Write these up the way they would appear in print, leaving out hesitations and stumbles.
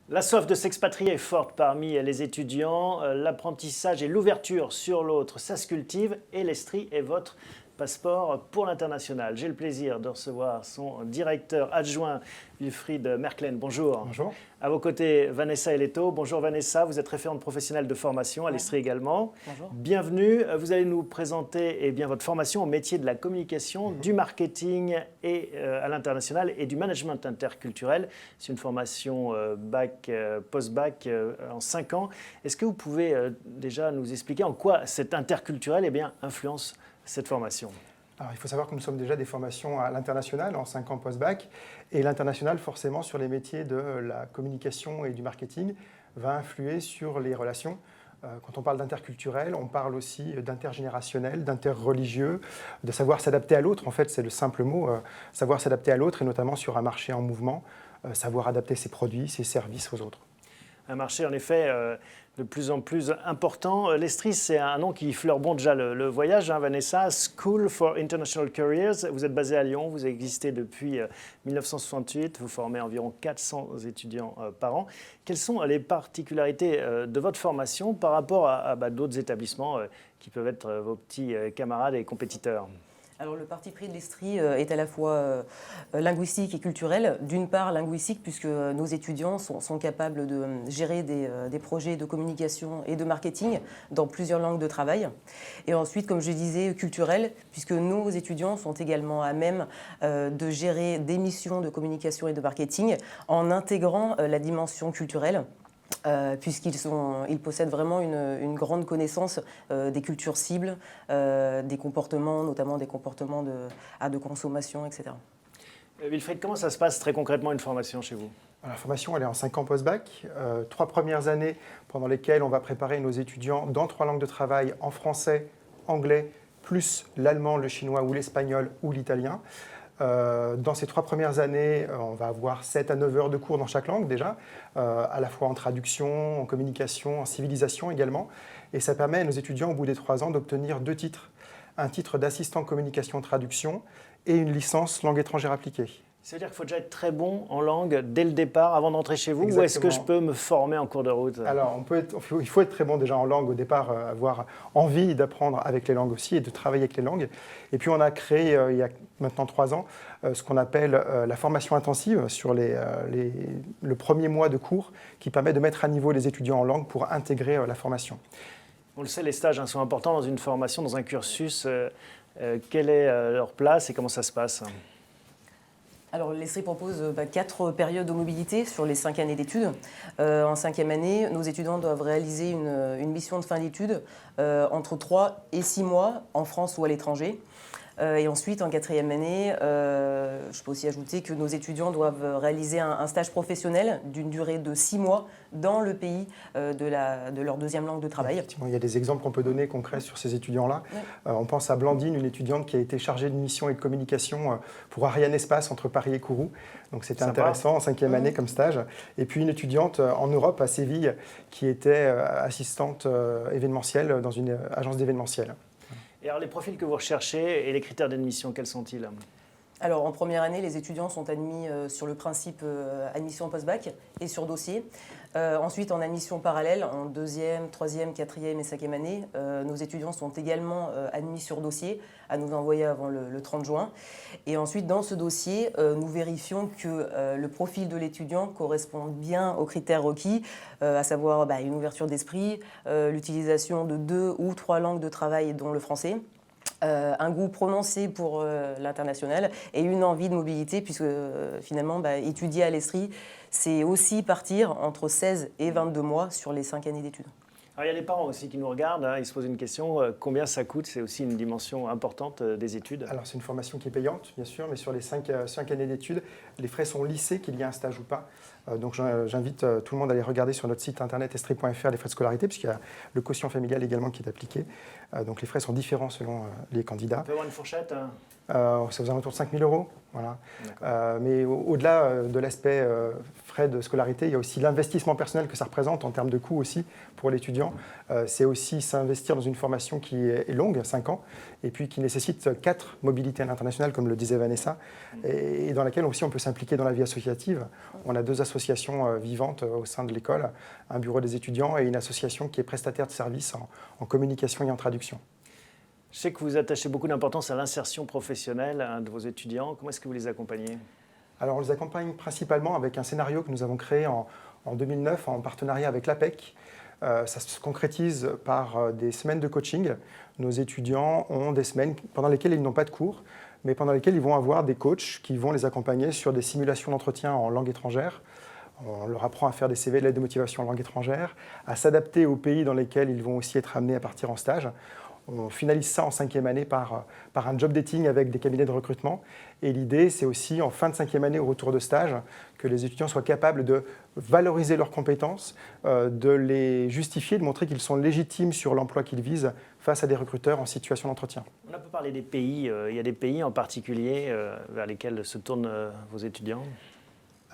La soif de s'expatrier est forte parmi les étudiants. L'apprentissage et l'ouverture sur l'autre, ça se cultive et l'Estrie est votre passeport pour l'international. J'ai le plaisir de recevoir son directeur adjoint, Wilfried Merklen. Bonjour. Bonjour. À vos côtés, Vanessa Eleto. Bonjour Vanessa, vous êtes référente professionnelle de formation à l'Estrie également. Bonjour. Bienvenue. Vous allez nous présenter votre formation au métier de la communication, du marketing et à l'international et du management interculturel. C'est une formation post-bac en 5 ans. Est-ce que vous pouvez déjà nous expliquer en quoi cet interculturel influence cette formation? Alors, il faut savoir que nous sommes déjà des formations à l'international en 5 ans post-bac. Et l'international, forcément, sur les métiers de la communication et du marketing, va influer sur les relations. Quand on parle d'interculturel, on parle aussi d'intergénérationnel, d'interreligieux, de savoir s'adapter à l'autre. En fait, c'est le simple mot, savoir s'adapter à l'autre, et notamment sur un marché en mouvement, savoir adapter ses produits, ses services aux autres. Un marché, en effet, de plus en plus important. L'Estrie, c'est un nom qui fleure déjà le voyage, Vanessa. School for International Careers. Vous êtes basé à Lyon, vous existez depuis 1968, vous formez environ 400 étudiants par an. Quelles sont les particularités de votre formation par rapport à d'autres établissements qui peuvent être vos petits camarades et compétiteurs ? Alors, le parti pris de l'Estrie est à la fois linguistique et culturel. D'une part, linguistique, puisque nos étudiants sont capables de gérer des projets de communication et de marketing dans plusieurs langues de travail. Et ensuite, comme je disais, culturel, puisque nos étudiants sont également à même de gérer des missions de communication et de marketing en intégrant la dimension culturelle. Puisqu'ils possèdent vraiment une grande connaissance des cultures cibles, des comportements, notamment des comportements de consommation, etc. Wilfried, comment ça se passe très concrètement une formation chez vous ? La formation, elle est en 5 ans post-bac. 3 premières années pendant lesquelles on va préparer nos étudiants dans 3 langues de travail, en français, anglais, plus l'allemand, le chinois ou l'espagnol ou l'italien. Dans ces 3 premières années, on va avoir 7 à 9 heures de cours dans chaque langue déjà, à la fois en traduction, en communication, en civilisation également. Et ça permet à nos étudiants, au bout des 3 ans, d'obtenir 2 titres. Un titre d'assistant communication-traduction et une licence langue étrangère appliquée. C'est-à-dire qu'il faut déjà être très bon en langue dès le départ, avant d'entrer chez vous. Exactement. Ou est-ce que je peux me former en cours de route ? Alors, il faut être très bon déjà en langue au départ, avoir envie d'apprendre avec les langues aussi et de travailler avec les langues. Et puis, on a créé, il y a maintenant 3 ans, ce qu'on appelle la formation intensive sur le premier mois de cours, qui permet de mettre à niveau les étudiants en langue pour intégrer la formation. On le sait, les stages sont importants dans une formation, dans un cursus. Quelle est leur place et comment ça se passe ? Alors, l'Estrie propose 4 périodes de mobilité sur les 5 années d'études. En 5e année, nos étudiants doivent réaliser une mission de fin d'études entre 3 et 6 mois en France ou à l'étranger. Et ensuite, en 4e année, je peux aussi ajouter que nos étudiants doivent réaliser un stage professionnel d'une durée de 6 mois dans le pays de leur 2e langue de travail. Effectivement, il y a des exemples qu'on peut donner concrets sur ces étudiants-là. Oui. On pense à Blandine, une étudiante qui a été chargée de mission et de communication pour Ariane Espace entre Paris et Kourou. Donc c'était intéressant en 5e année comme stage. Et puis une étudiante en Europe, à Séville, qui était assistante événementielle dans une agence d'événementiel. Et alors les profils que vous recherchez et les critères d'admission, quels sont-ils ? Alors en première année, les étudiants sont admis sur le principe admission post-bac et sur dossier. Ensuite, en admission parallèle, en 2e, 3e, 4e et 5e année, nos étudiants sont également admis sur dossier, à nous envoyer avant le 30 juin. Et ensuite, dans ce dossier, nous vérifions que le profil de l'étudiant correspond bien aux critères requis, à savoir une ouverture d'esprit, l'utilisation de 2 ou 3 langues de travail, dont le français. Un goût prononcé pour l'international et une envie de mobilité, puisque finalement, étudier à l'Estrie, c'est aussi partir entre 16 et 22 mois sur les 5 années d'études. Alors, il y a les parents aussi qui nous regardent, ils se posent une question, combien ça coûte ? C'est aussi une dimension importante des études. Alors c'est une formation qui est payante, bien sûr, mais sur les 5 années d'études, les frais sont lissés, qu'il y ait un stage ou pas. Donc j'invite tout le monde à aller regarder sur notre site internet estrie.fr les frais de scolarité, puisqu'il y a le quotient familial également qui est appliqué. Donc les frais sont différents selon les candidats. On peut avoir une fourchette Ça vous en autour de 5 000 euros. Voilà. Mais au-delà de l'aspect frais de scolarité, il y a aussi l'investissement personnel que ça représente en termes de coûts aussi pour l'étudiant. C'est aussi s'investir dans une formation qui est longue, 5 ans, et puis qui nécessite 4 mobilités à l'international, comme le disait Vanessa, et dans laquelle aussi on peut s'impliquer dans la vie associative. On a 2 associations vivantes au sein de l'école, un bureau des étudiants et une association qui est prestataire de services en communication et en traduction. Je sais que vous attachez beaucoup d'importance à l'insertion professionnelle de vos étudiants. Comment est-ce que vous les accompagnez ? Alors, on les accompagne principalement avec un scénario que nous avons créé en 2009 en partenariat avec l'APEC. Ça se concrétise par des semaines de coaching. Nos étudiants ont des semaines pendant lesquelles ils n'ont pas de cours, mais pendant lesquelles ils vont avoir des coachs qui vont les accompagner sur des simulations d'entretien en langue étrangère. On leur apprend à faire des CV de lettres de motivation en langue étrangère, à s'adapter aux pays dans lesquels ils vont aussi être amenés à partir en stage. On finalise ça en 5e année par un job dating avec des cabinets de recrutement. Et l'idée, c'est aussi en fin de 5e année, au retour de stage, que les étudiants soient capables de valoriser leurs compétences, de les justifier, de montrer qu'ils sont légitimes sur l'emploi qu'ils visent face à des recruteurs en situation d'entretien. On a peu parlé des pays. Il y a des pays en particulier vers lesquels se tournent vos étudiants ?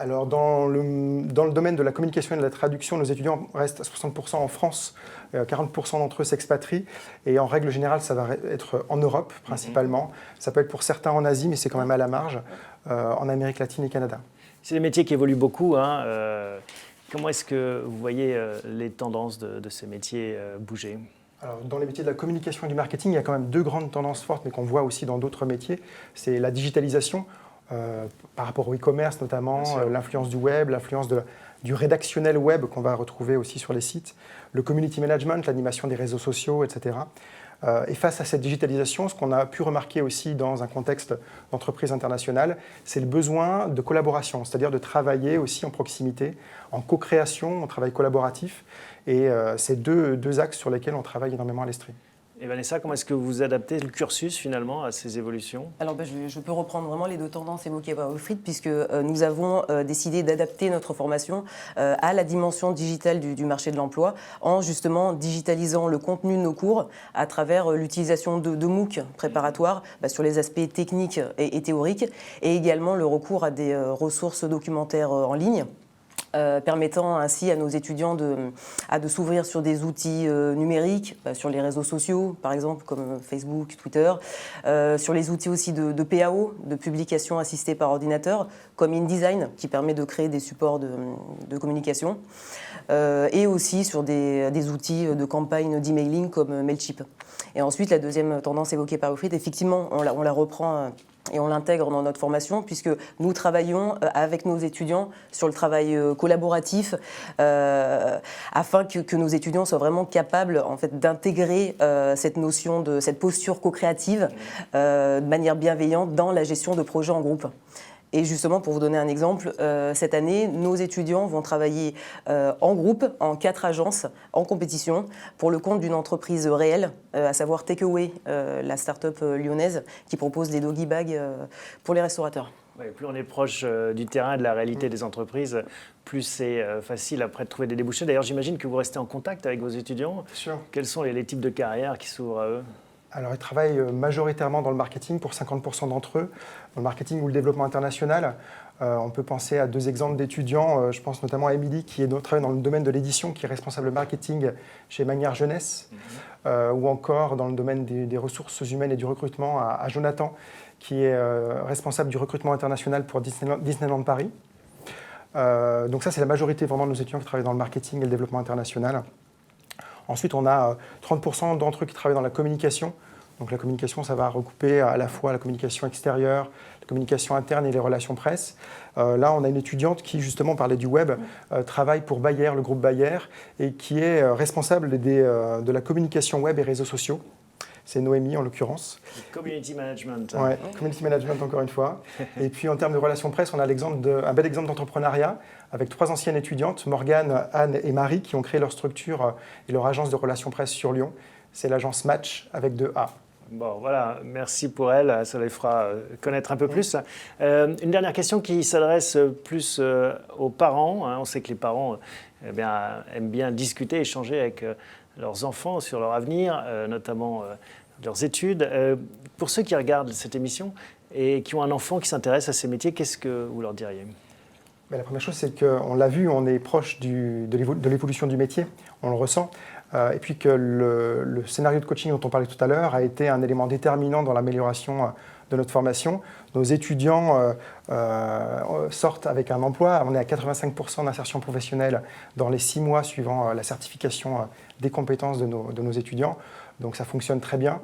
Alors, dans le domaine de la communication et de la traduction, nos étudiants restent à 60% en France, 40% d'entre eux s'expatrient, et en règle générale, ça va être en Europe principalement. Ça peut être pour certains en Asie, mais c'est quand même à la marge, en Amérique latine et Canada. C'est des métiers qui évoluent beaucoup. Comment est-ce que vous voyez les tendances de ces métiers bouger ? Alors, dans les métiers de la communication et du marketing, il y a quand même 2 grandes tendances fortes, mais qu'on voit aussi dans d'autres métiers. C'est la digitalisation, par rapport au e-commerce notamment, l'influence du web, l'influence du rédactionnel web qu'on va retrouver aussi sur les sites, le community management, l'animation des réseaux sociaux, etc. Et face à cette digitalisation, ce qu'on a pu remarquer aussi dans un contexte d'entreprise internationale, c'est le besoin de collaboration, c'est-à-dire de travailler aussi en proximité, en co-création, en travail collaboratif. Et c'est deux axes sur lesquels on travaille énormément à l'Estrie. Et Vanessa, comment est-ce que vous adaptez le cursus finalement à ces évolutions ? Alors je peux reprendre vraiment les 2 tendances évoquées par Wilfried, puisque nous avons décidé d'adapter notre formation à la dimension digitale du marché de l'emploi, en justement digitalisant le contenu de nos cours à travers l'utilisation de MOOC préparatoires sur les aspects techniques et théoriques, et également le recours à des ressources documentaires en ligne. Permettant ainsi à nos étudiants de s'ouvrir sur des outils numériques, sur les réseaux sociaux, par exemple, comme Facebook, Twitter, sur les outils aussi de PAO, de publication assistée par ordinateur, comme InDesign, qui permet de créer des supports de communication, et aussi sur des outils de campagne d'emailing comme Mailchimp. Et ensuite, la deuxième tendance évoquée par Wilfried, effectivement, on la reprend et on l'intègre dans notre formation, puisque nous travaillons avec nos étudiants sur le travail collaboratif, afin que nos étudiants soient vraiment capables en fait, d'intégrer cette notion cette posture co-créative de manière bienveillante dans la gestion de projets en groupe. Et justement, pour vous donner un exemple, cette année, nos étudiants vont travailler en groupe, en 4 agences, en compétition, pour le compte d'une entreprise réelle, à savoir Takeaway, la start-up lyonnaise, qui propose des doggy bags pour les restaurateurs. Oui, plus on est proche du terrain et de la réalité des entreprises, plus c'est facile après de trouver des débouchés. D'ailleurs, j'imagine que vous restez en contact avec vos étudiants. Bien sûr. Quels sont les types de carrières qui s'ouvrent à eux ? Alors, ils travaillent majoritairement dans le marketing pour 50% d'entre eux, dans le marketing ou le développement international. On peut penser à 2 exemples d'étudiants. Je pense notamment à Émilie, qui travaille dans le domaine de l'édition, qui est responsable marketing chez Manière Jeunesse, ou encore dans le domaine des ressources humaines et du recrutement à Jonathan, qui est responsable du recrutement international pour Disneyland Paris. Donc ça, c'est la majorité vraiment de nos étudiants qui travaillent dans le marketing et le développement international. Ensuite, on a 30% d'entre eux qui travaillent dans la communication. Donc la communication, ça va recouper à la fois la communication extérieure, la communication interne et les relations presse. Là, on a une étudiante qui, justement, parlait du web, travaille pour Bayer, le groupe Bayer, et qui est responsable de la communication web et réseaux sociaux. C'est Noémie, en l'occurrence. Community management. Oui, community management, encore une fois. Et puis, en termes de relations presse, on a un bel exemple d'entrepreneuriat avec 3 anciennes étudiantes, Morgane, Anne et Marie, qui ont créé leur structure et leur agence de relations presse sur Lyon. C'est l'agence Match avec 2 A. Bon, voilà, merci pour elle, ça les fera connaître un peu plus. Une dernière question qui s'adresse plus aux parents. On sait que les parents aiment bien discuter, échanger avec leurs enfants sur leur avenir, notamment leurs études. Pour ceux qui regardent cette émission et qui ont un enfant qui s'intéresse à ces métiers, qu'est-ce que vous leur diriez ? La première chose, c'est qu'on l'a vu, on est proche de l'évolution du métier, on le ressent. Et puis que le scénario de coaching dont on parlait tout à l'heure a été un élément déterminant dans l'amélioration de notre formation. Nos étudiants sortent avec un emploi. On est à 85% d'insertion professionnelle dans les 6 mois suivant la certification des compétences de nos étudiants. Donc ça fonctionne très bien.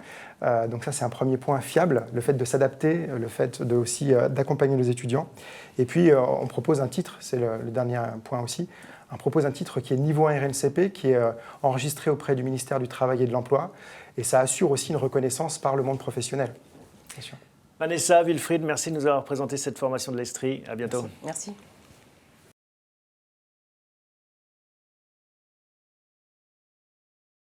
Donc ça, c'est un premier point fiable, le fait de s'adapter, le fait aussi d'accompagner nos étudiants. Et puis, on propose un titre, c'est le dernier point aussi, on propose un titre qui est niveau 1 RNCP, qui est enregistré auprès du ministère du Travail et de l'Emploi. Et ça assure aussi une reconnaissance par le monde professionnel. Bien sûr. Vanessa, Wilfried, merci de nous avoir présenté cette formation de l'Estrie. À bientôt. Merci.